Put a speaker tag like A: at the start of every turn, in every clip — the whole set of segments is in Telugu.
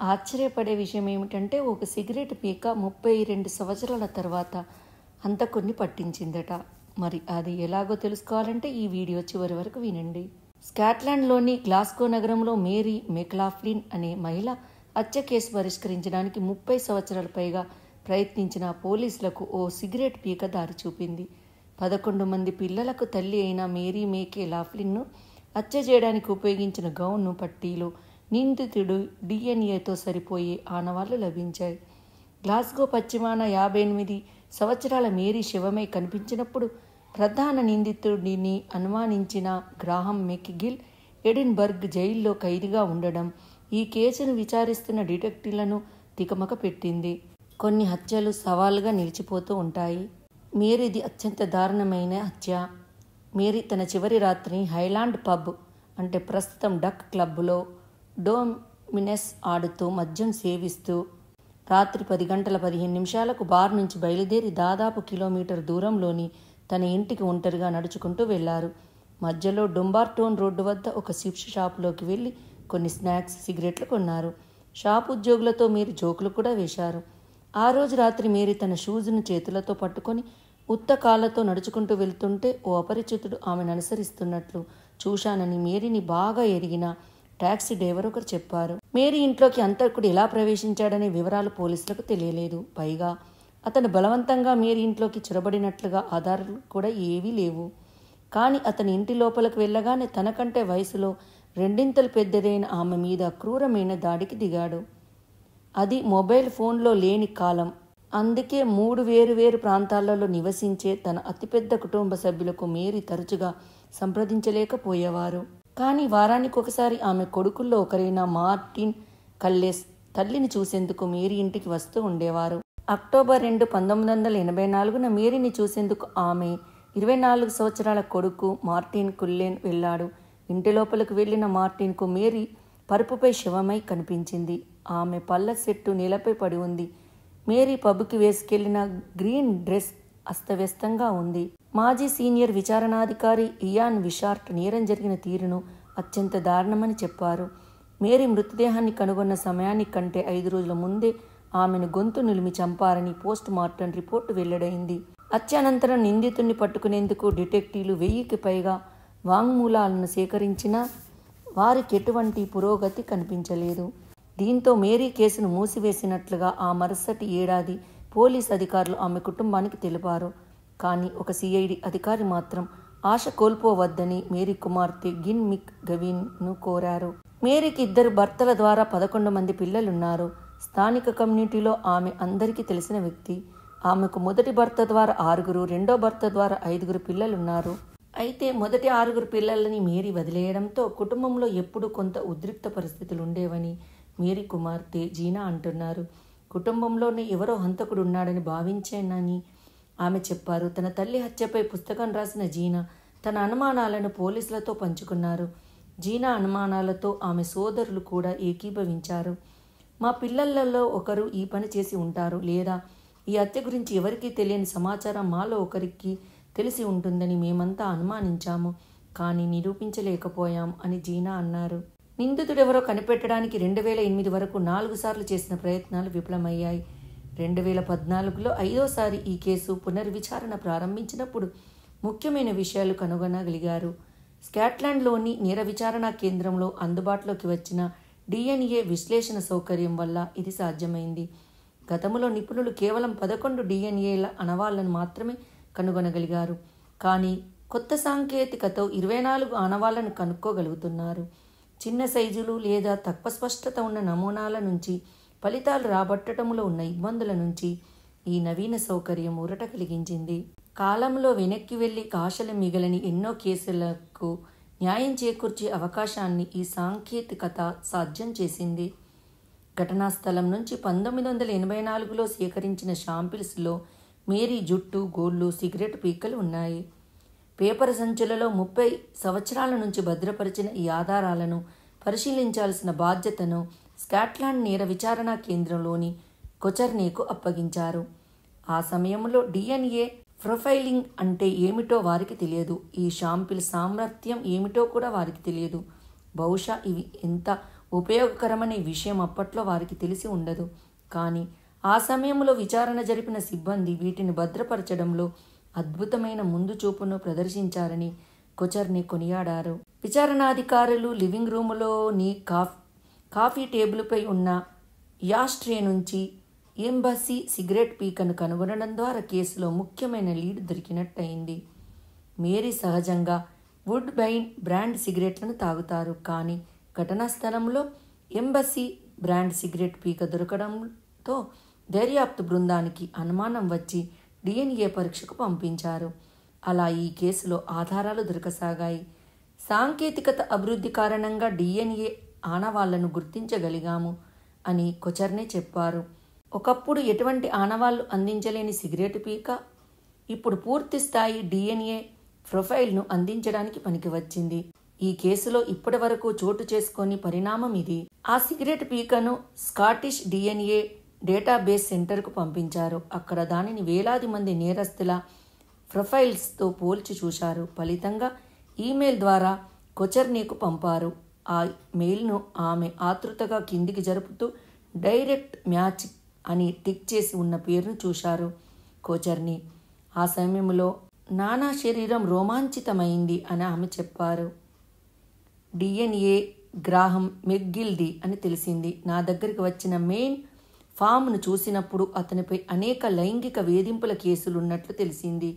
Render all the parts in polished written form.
A: ఆశ్చర్యపడే విషయం ఏమిటంటే ఒక సిగరెట్ పీక 32 సంవత్సరాల తర్వాత హంతకుడిని పట్టించిందట. మరి అది ఎలాగో తెలుసుకోవాలంటే ఈ వీడియో చివరి వరకు వినండి. స్కాట్లాండ్లోని గ్లాస్గో నగరంలో మేరీ మెక్లాఫ్లిన్ అనే మహిళ హత్య కేసు పరిష్కరించడానికి 30 సంవత్సరాల పైగా ప్రయత్నించిన పోలీసులకు ఓ సిగరెట్ పీక దారి చూపింది. 11 మంది పిల్లలకు తల్లి అయిన మేరీ మెక్లాఫ్లిన్ను హత్య చేయడానికి ఉపయోగించిన గౌన్ను పట్టీలు నిందితుడు డిఎన్ఏతో సరిపోయే ఆనవాళ్లు లభించాయి. గ్లాస్గో పశ్చిమాన 58 సంవత్సరాల మేరీ శవమై కనిపించినప్పుడు ప్రధాన నిందితుడిని అనుమానించిన గ్రాహం మెక్గిల్ ఎడిన్బర్గ్ జైల్లో ఖైదీగా ఉండడం ఈ కేసును విచారిస్తున్న డిటెక్టివ్లను తికమక పెట్టింది. కొన్ని హత్యలు సవాలుగా నిలిచిపోతూ ఉంటాయి. మేరీది అత్యంత దారుణమైన హత్య. మేరీ తన చివరి రాత్రిని హైలాండ్ పబ్ అంటే ప్రస్తుతం డక్ క్లబ్లో డోమినెస్ ఆడుతూ మద్యం సేవిస్తూ రాత్రి 10 గంటల 15 నిమిషాలకు బార్ నుంచి బయలుదేరి దాదాపు కిలోమీటర్ దూరంలోని తన ఇంటికి ఒంటరిగా నడుచుకుంటూ వెళ్లారు. మధ్యలో డుంబార్టోన్ రోడ్డు వద్ద ఒక చిప్స్ షాపులోకి వెళ్లి కొన్ని స్నాక్స్, సిగరెట్లు కొన్నారు. షాప్ ఉద్యోగులతో మేరీ జోకులు కూడా వేశారు. ఆ రోజు రాత్రి మేరీ తన షూజ్ను చేతులతో పట్టుకొని ఉత్త కాళ్లతో నడుచుకుంటూ వెళ్తుంటే ఓ అపరిచితుడు ఆమెను అనుసరిస్తున్నట్లు చూశానని మేరీని బాగా ఎరిగిన టాక్సీ డ్రైవర్ ఒకరు చెప్పారు. మేరీ ఇంట్లోకి హంతకుడు ఎలా ప్రవేశించాడనే వివరాలు పోలీసులకు తెలియలేదు. పైగా అతను బలవంతంగా మేరీ ఇంట్లోకి చొరబడినట్లుగా ఆధారాలు కూడా ఏవీ లేవు. కానీ అతని ఇంటి లోపలికి వెళ్ళగానే తనకంటే వయసులో 2 పెద్దదైన ఆమె మీద క్రూరమైన దాడికి దిగాడు. అది మొబైల్ ఫోన్లో లేని కాలం. అందుకే 3 వేరు ప్రాంతాలలో నివసించే తన అతిపెద్ద కుటుంబ సభ్యులకు మేరీ తరచుగా సంప్రదించలేకపోయేవారు. కానీ వారానికి ఒకసారి ఆమె కొడుకుల్లో ఒకరైన మార్టిన్ కల్లెస్ తల్లిని చూసేందుకు మేరీ ఇంటికి వస్తూ ఉండేవారు. అక్టోబర్ 2, 1984న మేరీని చూసేందుకు ఆమె 24 సంవత్సరాల కొడుకు మార్టిన్ కుల్లెన్ వెళ్ళాడు. ఇంటి లోపలికి వెళ్లిన మార్టిన్కు మేరీ పరుపుపై శవమై కనిపించింది. ఆమె పళ్ళ సెట్టు నేలపై పడి ఉంది. మేరీ పబ్కి వేసుకెళ్లిన గ్రీన్ డ్రెస్ అస్తవ్యస్తంగా ఉంది. మాజీ సీనియర్ విచారణాధికారి ఇయాన్ విషార్ట్ నేరం జరిగిన తీరును అత్యంత దారుణమని చెప్పారు. మేరీ మృతదేహాన్ని కనుగొన్న సమయానికి కంటే 5 రోజుల ముందే ఆమెను గొంతు నులిమి చంపారని పోస్ట్ మార్టం రిపోర్టు వెల్లడైంది. హత్యానంతరం నిందితుడిని పట్టుకునేందుకు డిటెక్టివ్లు 1000కి పైగా వాంగ్మూలాలను సేకరించినా వారికి ఎటువంటి పురోగతి కనిపించలేదు. దీంతో మేరీ కేసును మూసివేసినట్లుగా ఆ మరుసటి ఏడాది పోలీస్ అధికారులు ఆమె కుటుంబానికి తెలిపారు. కానీ ఒక సిఐడి అధికారి మాత్రం ఆశ కోల్పోవద్దని మేరీ కుమార్తె గిన్ మిక్ గవిన్ను కోరారు. మేరీకి 2 భర్తల ద్వారా 11 మంది పిల్లలున్నారు. స్థానిక కమ్యూనిటీలో ఆమె అందరికీ తెలిసిన వ్యక్తి. ఆమెకు మొదటి భర్త ద్వారా 6, రెండో భర్త ద్వారా 5 పిల్లలున్నారు. అయితే మొదటి 6 పిల్లలని మేరీ వదిలేయడంతో కుటుంబంలో ఎప్పుడూ కొంత ఉద్రిక్త పరిస్థితులు ఉండేవని మేరీ కుమార్తె జీనా అంటున్నారు. కుటుంబంలోనే ఎవరో హంతకుడు ఉన్నాడని భావించానని ఆమె చెప్పారు. తన తల్లి హత్యపై పుస్తకం రాసిన జీనా తన అనుమానాలను పోలీసులతో పంచుకున్నారు. జీనా అనుమానాలతో ఆమె సోదరులు కూడా ఏకీభవించారు. మా పిల్లలలో ఒకరు ఈ పని చేసి ఉంటారు, లేదా ఈ హత్య గురించి ఎవరికీ తెలియని సమాచారం మాలో ఒకరికి తెలిసి ఉంటుందని మేమంతా అనుమానించాము, కానీ నిరూపించలేకపోయాం అని జీనా అన్నారు. నిందితుడెవరో కనిపెట్టడానికి 2008 వరకు 4 సార్లు చేసిన ప్రయత్నాలు విఫలమయ్యాయి. 2014లో 5వసారి ఈ కేసు పునర్విచారణ ప్రారంభించినప్పుడు ముఖ్యమైన విషయాలు కనుగొనగలిగారు. స్కాట్లాండ్లోని నేర విచారణ కేంద్రంలో అందుబాటులోకి వచ్చిన డిఎన్ఏ విశ్లేషణ సౌకర్యం వల్ల ఇది సాధ్యమైంది. గతంలో నిపుణులు కేవలం 11 డిఎన్ఏల ఆనవాళ్లను మాత్రమే కనుగొనగలిగారు. కానీ కొత్త సాంకేతికతో 24 ఆనవాళ్లను కనుక్కోగలుగుతున్నారు. చిన్న సైజులు లేదా తక్కువ స్పష్టత ఉన్న నమూనాల నుంచి ఫలితాలు రాబట్టడంలో ఉన్న ఇబ్బందుల నుంచి ఈ నవీన సౌకర్యం ఊరట కలిగించింది. కాలంలో వెనక్కి వెళ్లి ఆశలు మిగలని ఎన్నో కేసులకు న్యాయం చేకూర్చే అవకాశాన్ని ఈ సాంకేతికత సాధ్యం చేసింది. ఘటనా స్థలం నుంచి 1984లో సేకరించిన శాంపిల్స్లో మేరీ జుట్టు, గోళ్లు, సిగరెట్ పీకలు ఉన్నాయి. పేపర్ సంచులలో 30 సంవత్సరాల నుంచి భద్రపరిచిన ఈ ఆధారాలను పరిశీలించాల్సిన బాధ్యతను స్కాట్లాండ్ నేర విచారణ కేంద్రంలోని కొచర్నేకు అప్పగించారు. ఆ సమయంలో డిఎన్ఏ ప్రొఫైలింగ్ అంటే ఏమిటో వారికి తెలియదు. ఈ శాంపిల్ సామర్థ్యం ఏమిటో కూడా వారికి తెలియదు. బహుశా ఇవి ఎంత ఉపయోగకరమనే విషయం అప్పట్లో వారికి తెలిసి ఉండదు. కానీ ఆ సమయంలో విచారణ జరిపిన సిబ్బంది వీటిని భద్రపరచడంలో అద్భుతమైన ముందు చూపును ప్రదర్శించారని కొచర్ని కొనియాడారు. విచారణాధికారులు లివింగ్ రూములోని కాఫీ టేబుల్పై ఉన్న యాష్ట్రే నుంచి ఎంబసీ సిగరెట్ పీకను కనుగొనడం ద్వారా కేసులో ముఖ్యమైన లీడ్ దొరికినట్టయింది. మేరీ సహజంగా వుడ్ బైన్ బ్రాండ్ సిగరెట్లను తాగుతారు. కానీ ఘటనా స్థలంలో ఎంబసీ బ్రాండ్ సిగరెట్ పీక దొరకడంతో దర్యాప్తు బృందానికి అనుమానం వచ్చి DNA పరీక్షకు పంపించారు. అలా ఈ కేసులో ఆధారాలు దొరకసాగాయి. సాంకేతికత అభివృద్ధి కారణంగా DNA ఆనవాళ్లను గుర్తించగలిగాము అని కొచర్నే చెప్పారు. ఒకప్పుడు ఎటువంటి ఆనవాళ్లు అందించలేని సిగరెట్ పీక ఇప్పుడు పూర్తి స్థాయి DNA ప్రొఫైల్ను అందించడానికి పనికి వచ్చింది. ఈ కేసులో ఇప్పటి వరకు చోటు చేసుకొని పరిణామం ఇది. ఆ సిగరెట్ పీకను స్కాటిష్ DNA డేటాబేస్ సెంటర్కు పంపించారు. అక్కడ దానిని వేలాది మంది నేరస్తుల ప్రొఫైల్స్తో పోల్చి చూశారు. ఫలితంగా ఈమెయిల్ ద్వారా కొచర్నీకు పంపారు. ఆ మెయిల్ను ఆమె ఆతృతగా కిందికి జరుపుతూ డైరెక్ట్ మ్యాచ్ అని టిక్ చేసి ఉన్న పేరును చూశారు కొచర్ని. ఆ సమయంలో నానా శరీరం రోమాంచితమైంది అని ఆమె చెప్పారు. DNA గ్రాహం మెక్గిల్ది అని తెలిసింది. నా దగ్గరికి వచ్చిన మెయిన్ ఫామ్ను చూసినప్పుడు అతనిపై అనేక లైంగిక వేధింపుల కేసులున్నట్లు తెలిసింది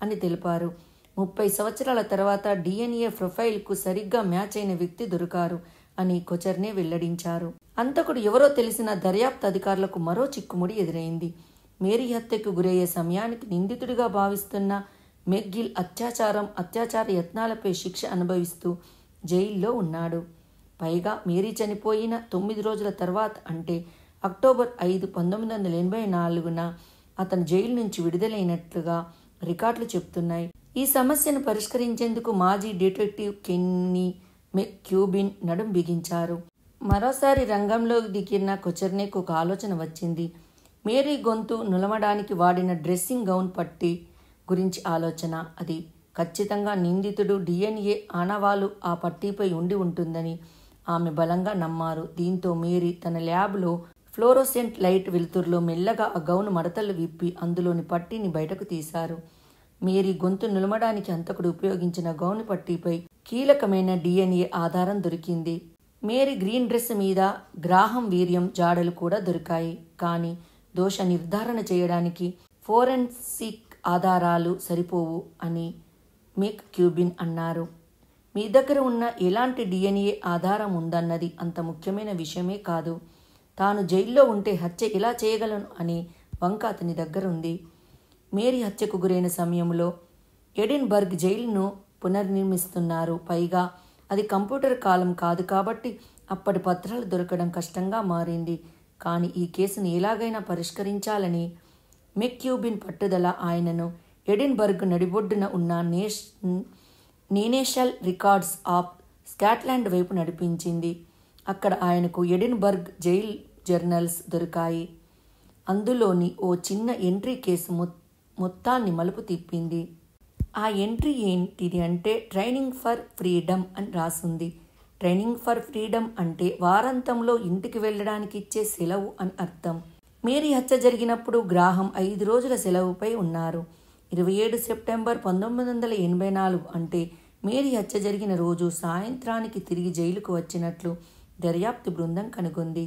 A: అని తెలిపారు. 30 సంవత్సరాల తర్వాత DNA ప్రొఫైల్కు సరిగ్గా మ్యాచ్ అయిన వ్యక్తి దొరికారు అని కొచర్నే వెల్లడించారు. అంతకుడు ఎవరో తెలిసిన దర్యాప్తు అధికారులకు మరో చిక్కుముడి ఎదురైంది. మేరీ హత్యకు గురయ్యే సమయానికి నిందితుడిగా భావిస్తున్న మెక్గిల్ అత్యాచార యత్నాలపై శిక్ష అనుభవిస్తూ జైల్లో ఉన్నాడు. పైగా మేరీ చనిపోయిన 9 రోజుల తర్వాత అంటే అక్టోబర్ 5, 1984న అతను జైలు నుంచి విడుదలైనట్లుగా రికార్డులు చెప్తున్నాయి. ఈ సమస్యను పరిష్కరించేందుకు మాజీ డిటెక్టివ్ కెన్నీ మెక్క్యూబిన్ నడుం బిగించారు. మరోసారి రంగంలోకి దిగిన కొచర్నేకు ఒక ఆలోచన వచ్చింది. మేరీ గొంతు నులమడానికి వాడిన డ్రెస్సింగ్ గౌన్ పట్టీ గురించి ఆలోచన. అది ఖచ్చితంగా నిందితుడు DNA ఆనవాలు ఆ పట్టీపై ఉండి ఉంటుందని ఆమె బలంగా నమ్మారు. దీంతో మేరీ తన ల్యాబ్లో ఫ్లోరోసెంట్ లైట్ వెలుతురులో మెల్లగా ఆ గౌను మడతలు విప్పి అందులోని పట్టీని బయటకు తీశారు. మేరీ గొంతు నులమడానికి హంతకుడు ఉపయోగించిన గౌను పట్టీపై కీలకమైన DNA ఆధారం దొరికింది. మేరీ గ్రీన్ డ్రెస్ మీద గ్రాహం వీర్యం జాడలు కూడా దొరికాయి. కానీ దోష నిర్ధారణ చేయడానికి ఫోరెన్సిక్ ఆధారాలు సరిపోవు అని మెక్క్యూబిన్ అన్నారు. మీ దగ్గర ఉన్న ఎలాంటి DNA ఆధారం ఉందన్నది అంత ముఖ్యమైన విషయమే కాదు. తాను జైల్లో ఉంటే హత్య ఎలా చేయగలను అనే వంక అతని దగ్గర ఉంది. మేరీ హత్యకు గురైన సమయంలో ఎడిన్బర్గ్ జైలును పునర్నిర్మిస్తున్నారు. పైగా అది కంప్యూటర్ కాలం కాదు కాబట్టి అప్పటి పత్రాలు దొరకడం కష్టంగా మారింది. కానీ ఈ కేసును ఎలాగైనా పరిష్కరించాలని మెక్క్యూబిన్ పట్టుదల ఆయనను ఎడిన్బర్గ్ నడిబొడ్డున ఉన్న నేషనల్ రికార్డ్స్ ఆఫ్ స్కాట్లాండ్ వైపు నడిపించింది. అక్కడ ఆయనకు ఎడిన్బర్గ్ జైల్ జర్నల్స్ దొరికాయి. అందులోని ఓ చిన్న ఎంట్రీ కేసు మొత్తాన్ని మలుపు తిప్పింది. ఆ ఎంట్రీ ఏంటిది అంటే ట్రైనింగ్ ఫర్ ఫ్రీడమ్ అని రాసుంది. ట్రైనింగ్ ఫర్ ఫ్రీడమ్ అంటే వారాంతంలో ఇంటికి వెళ్ళడానికి ఇచ్చే సెలవు అని అర్థం. మేరీ హత్య జరిగినప్పుడు గ్రాహం 5 రోజుల సెలవుపై ఉన్నారు. 27 సెప్టెంబర్ 1984 అంటే మేరీ హత్య జరిగిన రోజు సాయంత్రానికి తిరిగి జైలుకు వచ్చినట్లు దర్యాప్తు బృందం కనుగొంది.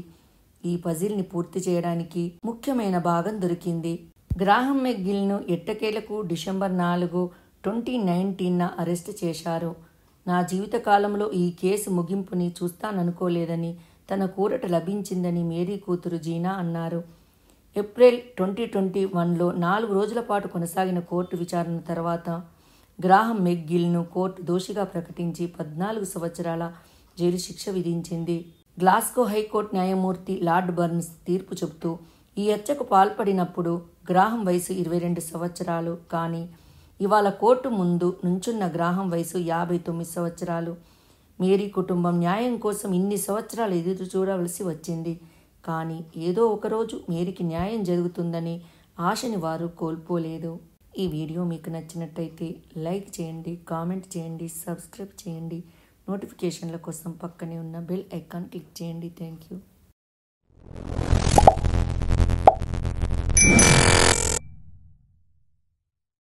A: ఈ పజిల్ని పూర్తి చేయడానికి ముఖ్యమైన భాగం దొరికింది. గ్రాహం మెక్గిల్ను ఎట్టకేలకు డిసెంబర్ 4, 2019 అరెస్టు చేశారు. నా జీవితకాలంలో ఈ కేసు ముగింపుని చూస్తాననుకోలేదని, తన కూరట లభించిందని మేరీ కూతురు జీనా అన్నారు. ఏప్రిల్ 2021లో 4 రోజుల పాటు కొనసాగిన కోర్టు విచారణ తర్వాత గ్రాహం మెక్గిల్ను కోర్టు దోషిగా ప్రకటించి 14 సంవత్సరాల జైలు శిక్ష విధించింది. గ్లాస్గో హైకోర్టు న్యాయమూర్తి లార్డ్ బర్న్స్ తీర్పు చెబుతూ ఈ హత్యకు పాల్పడినప్పుడు గ్రాహం వయసు 22 సంవత్సరాలు. కానీ ఇవాళ కోర్టు ముందు నుంచున్న గ్రాహం వయసు 59 సంవత్సరాలు. మేరీ కుటుంబం న్యాయం కోసం ఇన్ని సంవత్సరాలు ఎదురు చూడవలసి వచ్చింది. కానీ ఏదో ఒకరోజు మేరీకి న్యాయం జరుగుతుందని ఆశని వారు కోల్పోలేదు. ఈ వీడియో మీకు నచ్చినట్టయితే లైక్ చేయండి, కామెంట్ చేయండి, సబ్స్క్రైబ్ చేయండి. నోటిఫికేషన్ల కోసం పక్కనే ఉన్న బెల్ ఐకాన్ క్లిక్ చేయండి. Thank you.